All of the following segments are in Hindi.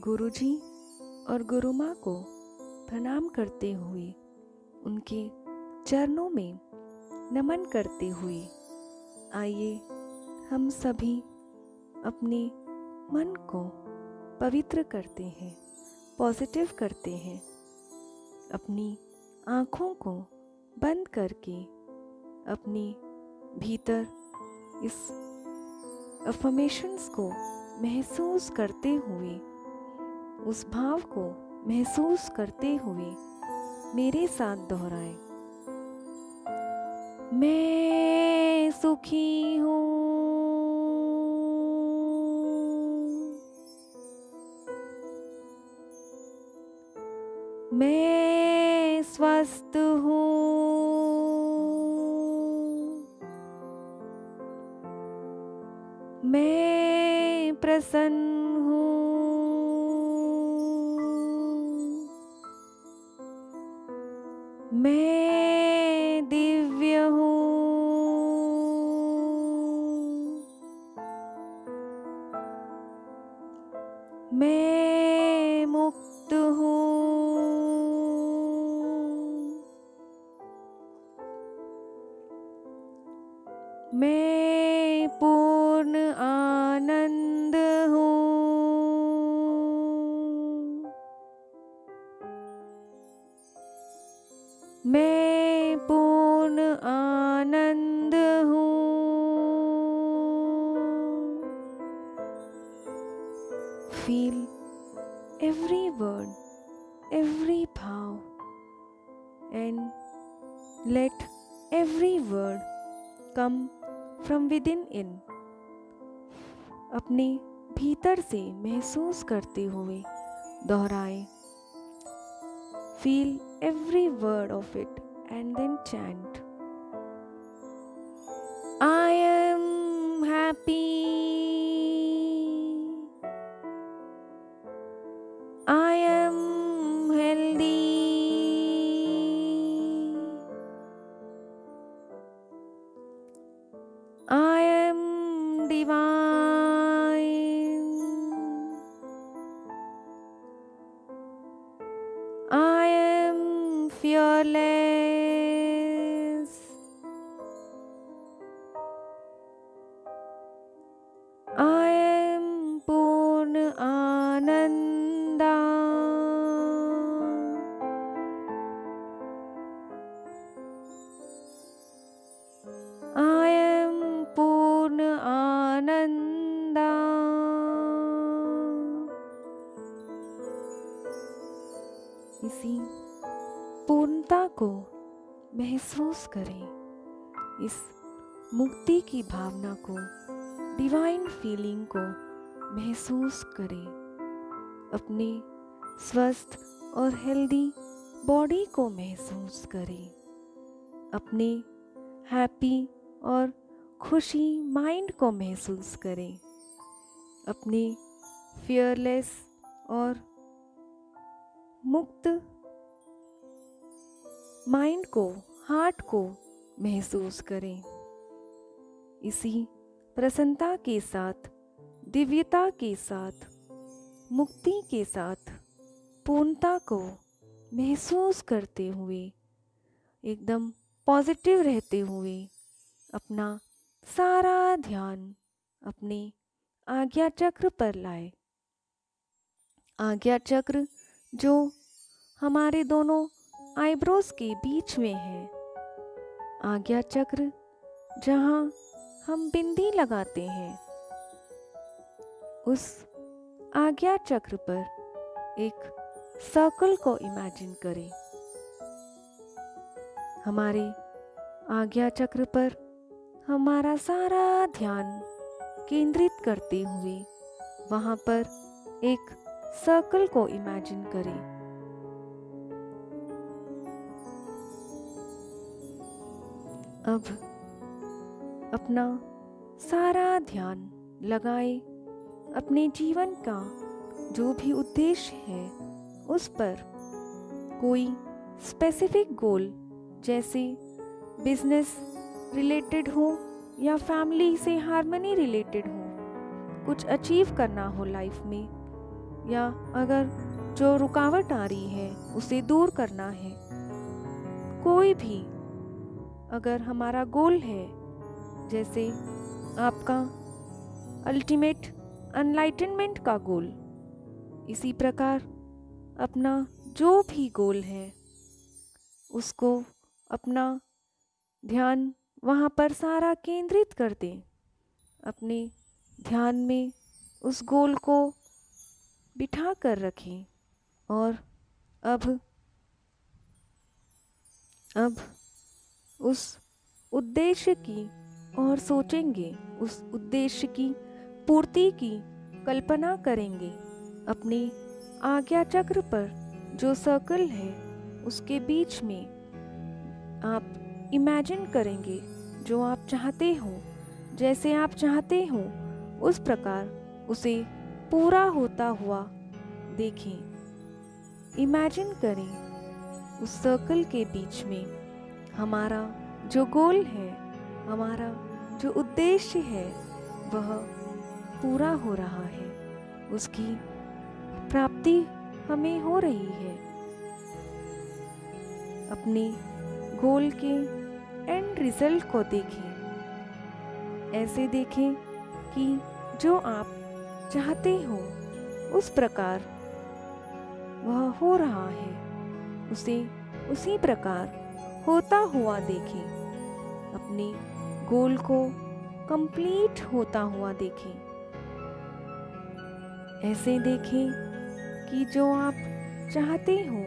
गुरुजी और गुरुमाँ को प्रणाम करते हुए, उनके चरणों में नमन करते हुए आइए हम सभी अपने मन को पवित्र करते हैं, पॉजिटिव करते हैं। अपनी आँखों को बंद करके अपने भीतर इस अफर्मेशंस को महसूस करते हुए, उस भाव को महसूस करते हुए मेरे साथ दोहराएं। मैं सुखी हूँ, मैं स्वस्थ हूँ, मैं प्रसन्न हूँ, मैं दिव्य हूँ, मैं मुक्त हूँ, मैं पूर्ण आनंद हूँ, मैं पूर्ण आनंद हूँ। Feel every word, every भाव and let every word come from within in. अपने भीतर से महसूस करते हुए दोहराएं। Feel every word of it and then chant. I am happy. I am healthy. I am divine. I am fearless. I am Purna Ananda. I am Purna Ananda. इसी पूर्णता को महसूस करें, इस मुक्ति की भावना को, डिवाइन फीलिंग को महसूस करें। अपने स्वस्थ और हेल्दी बॉडी को महसूस करें। अपने हैप्पी और खुशी माइंड को महसूस करें। अपने फियरलेस और मुक्त माइंड को, हार्ट को महसूस करें। इसी प्रसन्नता के साथ, दिव्यता के साथ, मुक्ति के साथ, पूर्णता को महसूस करते हुए, एकदम पॉजिटिव रहते हुए अपना सारा ध्यान अपने आज्ञा चक्र पर लाए। आज्ञा चक्र जो हमारे दोनों आईब्रोज के बीच में है। आज्ञा चक्र जहाँ हम बिंदी लगाते हैं। उस आज्ञा चक्र पर एक सर्कल को इमेजिन करें। हमारे आज्ञा चक्र पर हमारा सारा ध्यान केंद्रित करते हुए वहाँ पर एक सर्कल को इमेजिन करें। अब अपना सारा ध्यान लगाए अपने जीवन का जो भी उद्देश्य है उस पर। कोई स्पेसिफिक गोल जैसे बिजनेस रिलेटेड हो या फैमिली से हार्मनी रिलेटेड हो, कुछ अचीव करना हो लाइफ में, या अगर जो रुकावट आ रही है उसे दूर करना है। कोई भी अगर हमारा गोल है, जैसे आपका अल्टीमेट एनलाइटनमेंट का गोल, इसी प्रकार अपना जो भी गोल है उसको अपना ध्यान वहाँ पर सारा केंद्रित कर दें। अपने ध्यान में उस गोल को बिठा कर रखें और अब उस उद्देश्य की और सोचेंगे, उस उद्देश्य की पूर्ति की कल्पना करेंगे। अपने आज्ञा चक्र पर जो सर्कल है उसके बीच में आप इमेजिन करेंगे जो आप चाहते हो, जैसे आप चाहते हो उस प्रकार उसे पूरा होता हुआ देखें। इमेजिन करें उस सर्कल के बीच में हमारा जो गोल है, हमारा जो उद्देश्य है वह पूरा हो रहा है, उसकी प्राप्ति हमें हो रही है। अपने गोल के एंड रिजल्ट को देखें। ऐसे देखें कि जो आप चाहते हो उस प्रकार वह हो रहा है, उसे उसी प्रकार होता हुआ देखें। अपने गोल को कंप्लीट होता हुआ देखें। ऐसे देखें कि जो आप चाहते हो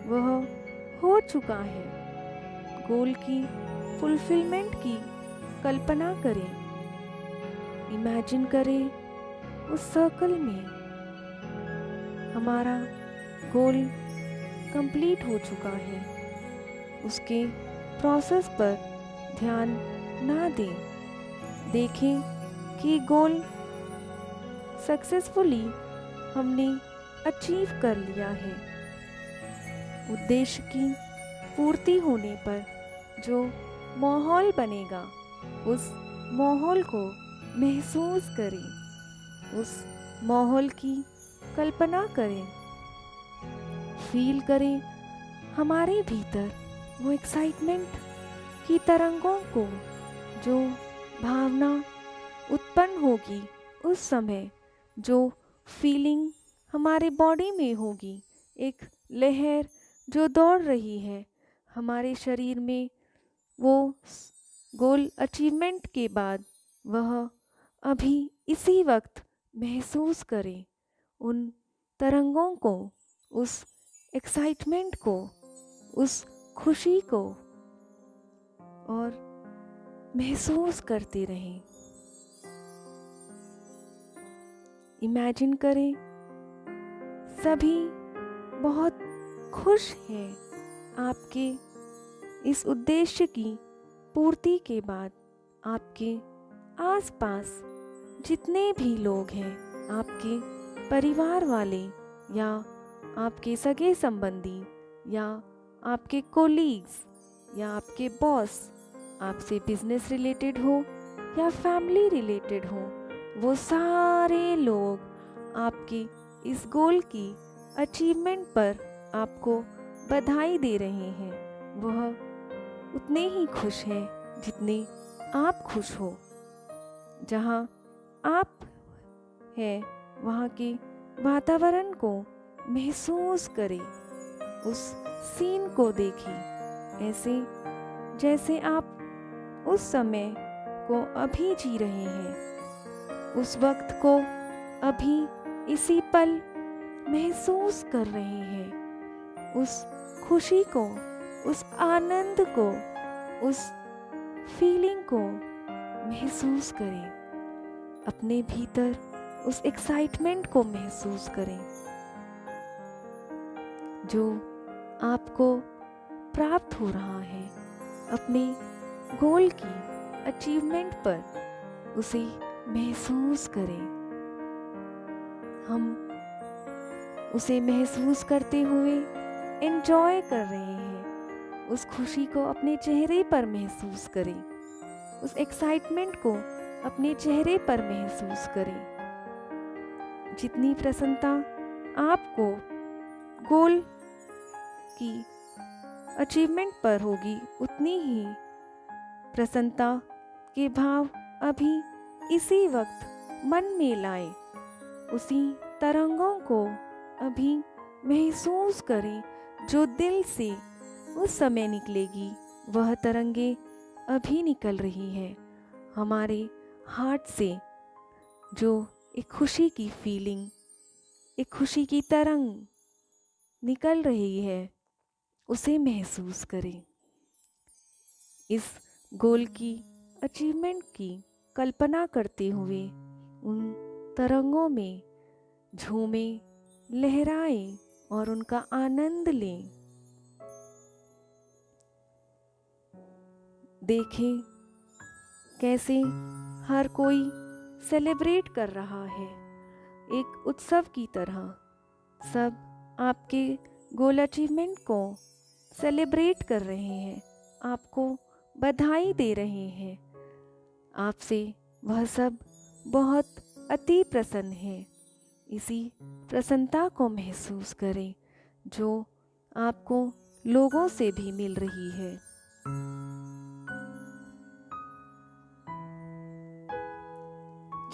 वह हो चुका है। गोल की फुलफिलमेंट की कल्पना करें। इमेजिन करें उस सर्कल में हमारा गोल कंप्लीट हो चुका है। उसके प्रोसेस पर ध्यान ना दें। देखें कि गोल सक्सेसफुली हमने अचीव कर लिया है। उद्देश्य की पूर्ति होने पर जो माहौल बनेगा उस माहौल को महसूस करें। उस माहौल की कल्पना करें। फील करें हमारे भीतर वो एक्साइटमेंट की तरंगों को, जो भावना उत्पन्न होगी उस समय, जो फीलिंग हमारे बॉडी में होगी, एक लहर जो दौड़ रही है हमारे शरीर में, वो गोल अचीवमेंट के बाद वह अभी इसी वक्त महसूस करें। उन तरंगों को, उस एक्साइटमेंट को, उस खुशी को और महसूस करते रहें। इमेजिन करें सभी बहुत खुश हैं आपके इस उद्देश्य की पूर्ति के बाद। आपके आसपास जितने भी लोग हैं, आपके परिवार वाले या आपके सगे संबंधी या आपके कोलीग्स या आपके बॉस, आपसे बिजनेस रिलेटेड हो या फैमिली रिलेटेड हो, वो सारे लोग आपके इस गोल की अचीवमेंट पर आपको बधाई दे रहे हैं। वह उतने ही खुश हैं जितने आप खुश हो। जहाँ आप हैं वहाँ के वातावरण को महसूस करें, उस सीन को देखें, ऐसे जैसे आप उस समय को अभी जी रहे हैं। उस वक्त को अभी इसी पल महसूस कर रहे हैं। उस खुशी को, उस आनंद को, उस फीलिंग को महसूस करें। अपने भीतर उस एक्साइटमेंट को महसूस करें जो आपको प्राप्त हो रहा है। अपने गोल की अचीवमेंट पर उसे महसूस करें। हम उसे महसूस करते हुए एंजॉय कर रहे हैं। उस खुशी को अपने चेहरे पर महसूस करें। उस एक्साइटमेंट को अपने चेहरे पर महसूस करें। जितनी प्रसन्नता आपको गोल की अचीवमेंट पर होगी, उतनी ही प्रसन्नता के भाव अभी इसी वक्त मन में लाएं। उसी तरंगों को अभी महसूस करें जो दिल से उस समय निकलेगी। वह तरंगे अभी निकल रही है हमारे हार्ट से, जो एक खुशी की फीलिंग, एक खुशी की तरंग निकल रही है, उसे महसूस करें। इस गोल की अचीवमेंट की कल्पना करते हुए उन तरंगों में झूमें, लहराएं और उनका आनंद लें। देखें कैसे हर कोई सेलिब्रेट कर रहा है, एक उत्सव की तरह। सब आपके गोल अचीवमेंट को सेलिब्रेट कर रहे हैं, आपको बधाई दे रहे हैं। आपसे वह सब बहुत अति प्रसन्न है। इसी प्रसन्नता को महसूस करें जो आपको लोगों से भी मिल रही है।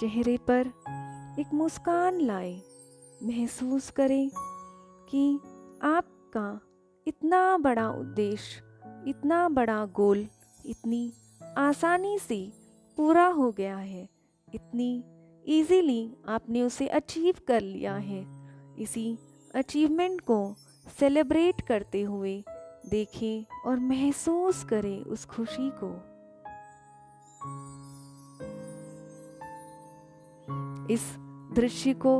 चेहरे पर एक मुस्कान लाएं। महसूस करें कि आपका इतना बड़ा उद्देश्य, इतना बड़ा गोल इतनी आसानी से पूरा हो गया है, इतनी इजीली आपने उसे अचीव कर लिया है। इसी अचीवमेंट को सेलिब्रेट करते हुए देखें और महसूस करें उस खुशी को। इस दृश्य को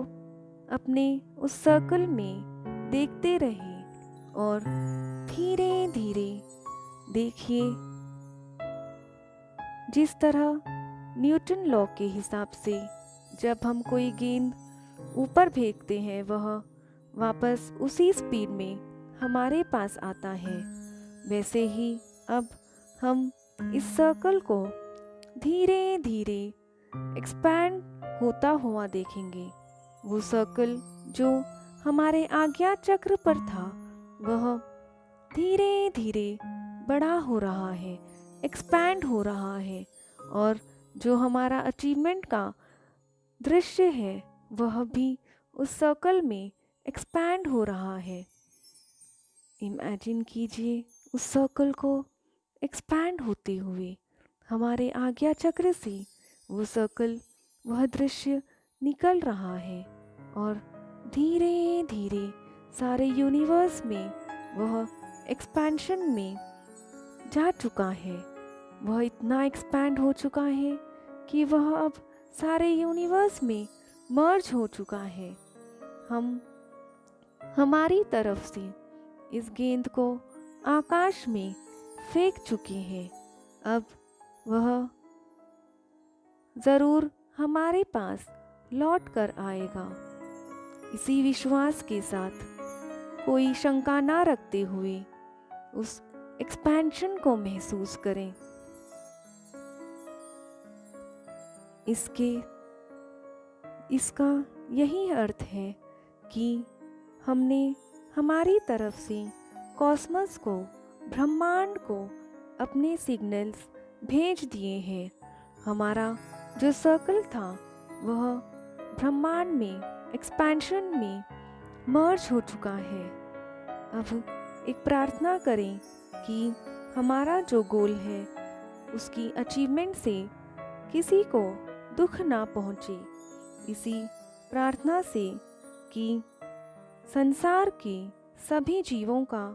अपने उस सर्कल में देखते रहें और धीरे धीरे देखिए जिस तरह न्यूटन लॉ के हिसाब से जब हम कोई गेंद ऊपर फेंकते हैं, वह वापस उसी स्पीड में हमारे पास आता है। वैसे ही अब हम इस सर्कल को धीरे धीरे एक्सपैंड होता हुआ देखेंगे। वो सर्कल जो हमारे आज्ञा चक्र पर था, वह धीरे धीरे बड़ा हो रहा है, एक्सपैंड हो रहा है, और जो हमारा अचीवमेंट का दृश्य है वह भी उस सर्कल में एक्सपैंड हो रहा है। इमेजिन कीजिए उस सर्कल को एक्सपैंड होते हुए हमारे आज्ञा चक्र से वो सर्कल, वह दृश्य निकल रहा है और धीरे धीरे सारे यूनिवर्स में वह एक्सपेंशन में जा चुका है। वह इतना एक्सपैंड हो चुका है कि वह अब सारे यूनिवर्स में मर्ज हो चुका है। हम हमारी तरफ से इस गेंद को आकाश में फेंक चुके हैं। अब वह ज़रूर हमारे पास लौट कर आएगा। इसी विश्वास के साथ, कोई शंका ना रखते हुए उस एक्सपेंशन को महसूस करें। इसका यही अर्थ है कि हमने हमारी तरफ से कॉस्मस को, ब्रह्मांड को अपने सिग्नल्स भेज दिए हैं। हमारा जो सर्कल था वह ब्रह्मांड में एक्सपेंशन में मर्ज हो चुका है। अब एक प्रार्थना करें कि हमारा जो गोल है उसकी अचीवमेंट से किसी को दुख ना पहुँचे। इसी प्रार्थना से कि संसार के सभी जीवों का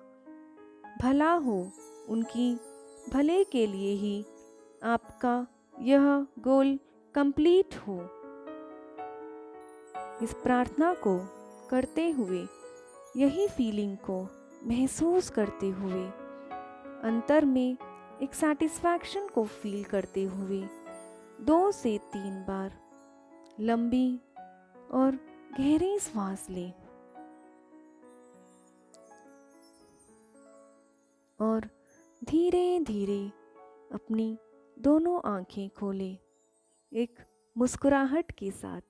भला हो, उनकी भले के लिए ही आपका यह गोल कंप्लीट हो। इस प्रार्थना को करते हुए, यही फीलिंग को महसूस करते हुए, अंतर में एक सैटिस्फैक्शन को फील करते हुए 2 से 3 बार लंबी और गहरी सांस लें और धीरे धीरे अपनी दोनों आंखें खोलें एक मुस्कुराहट के साथ।